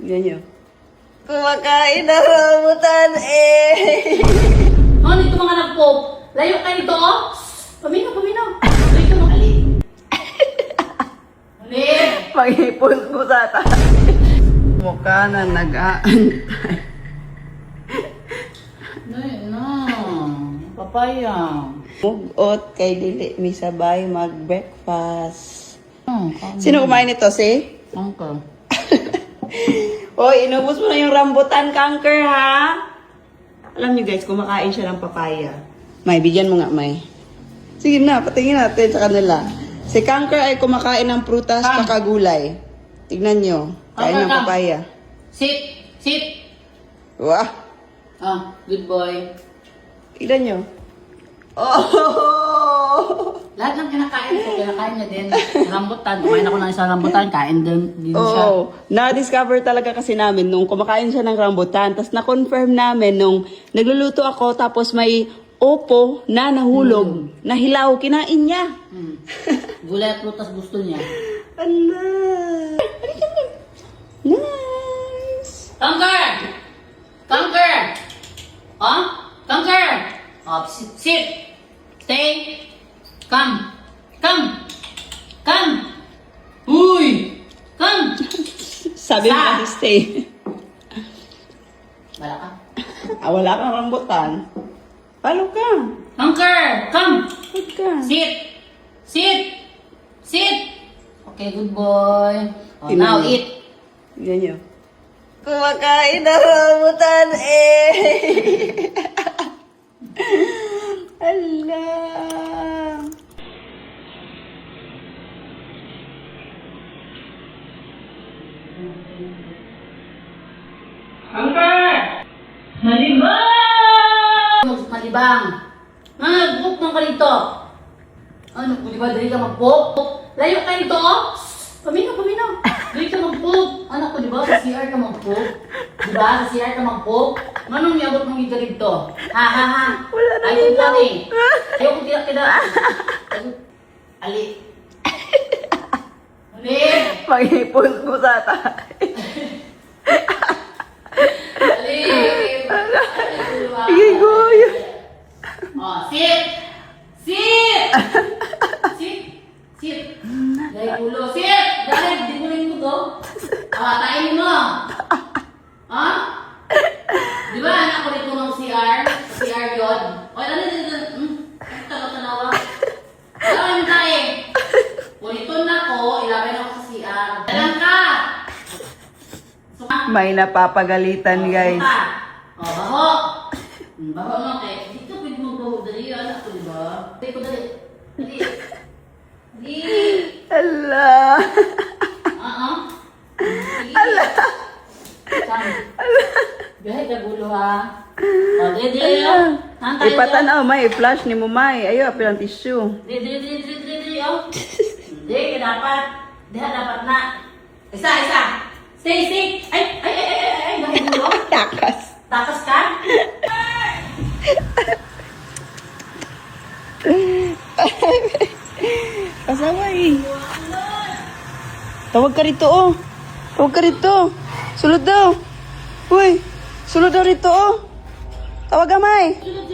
Ganyan. Kumakain na rambutan eh. Oh, dito mga nagpop. Layo kayo dito, oh. Paminaw, paminaw. Layo mo, ali. Ali. Pag-ipon ko sa tayo. Mukha na nag-aantay. No. Papaya. Mugot kay Dili mi sabay mag-breakfast. Oh, Sino kumain nito, si? Uncle. Hoy, inubos mo na yung rambutan, Kanker, ha? Alam niyo guys, kumakain siya ng papaya. May, bigyan mo nga, May. Sige na, patingin natin sa kanila. Si Kanker ay kumakain ng prutas tsaka gulay. Tignan nyo, kain ng papaya. Sit. Wah! Oh, good boy. Tignan nyo. Oh! Lahat ng kinakain ko, kinakain niya din. Rambutan. Kumain ako ng isang rambutan, kain din siya. Oo. Na-discover talaga kasi namin nung kumakain siya ng rambutan. Tapos na-confirm namin nung nagluluto ako tapos may opo na nahulog, na hilaw, kinain niya. Gulay at prutas gusto niya. Ala! Nice! Conquer! Oh? Conquer! Oh, sit! Stay! Come! Uy! Come! Sabi mo kasi stay. Wala ka. Wala kang rambutan. Palo ka. Conquer! Come! Huwag ka. Sit! Okay, good boy. Oh, Tingnan now mo. eat. Ganyan. Kumakain na rambutan eh. Ala. Malibang! Mag-book ng ka dito. Ano, di ba dali ka mag-book? Layo ka dito, oh! Paminaw. Dali ka mag-book. Anak ko, di ba? Sa CR ka mag-book. Di ba? Sa CR ka mag-book. Manong niabot mong ito dito? Ha? Wala na Ayaw ko ilaw. kami. Ayaw ko kida. Ali. Pag-ipon ko sa tayo. Ali. Sige, goy. Oh, sit! Dahil ulo. Sit! Dahil, di mo rin mo to. Katain mo. Ha? Di ba anak ko dito ng CR? CR yun. O, ano dito? Tanawa. Alam ka eh. Puniton na ko, ilabay na ako sa CR. Alam ka! May napapagalitan, guys. O, baho. Baho mo kay. Dito pwede mong baho. Dali, anak ko, di ba? Dali ko, dali. Ala. Ala. Bihay ka gulo ha. O, dili. Ipatanaw, May. I-flash ni mo, May. Ayaw, apil ang tissue. Dili. Hindi, dapat. Dapat na. Isa. Stay. Ay, bihay gulo. Takas. Takas ka? Kasaway. Tawag ka rito, oh. Tawag ka rito. Sulod daw. Uy, sulod daw rito, oh. Tawag ka, May. Sulod.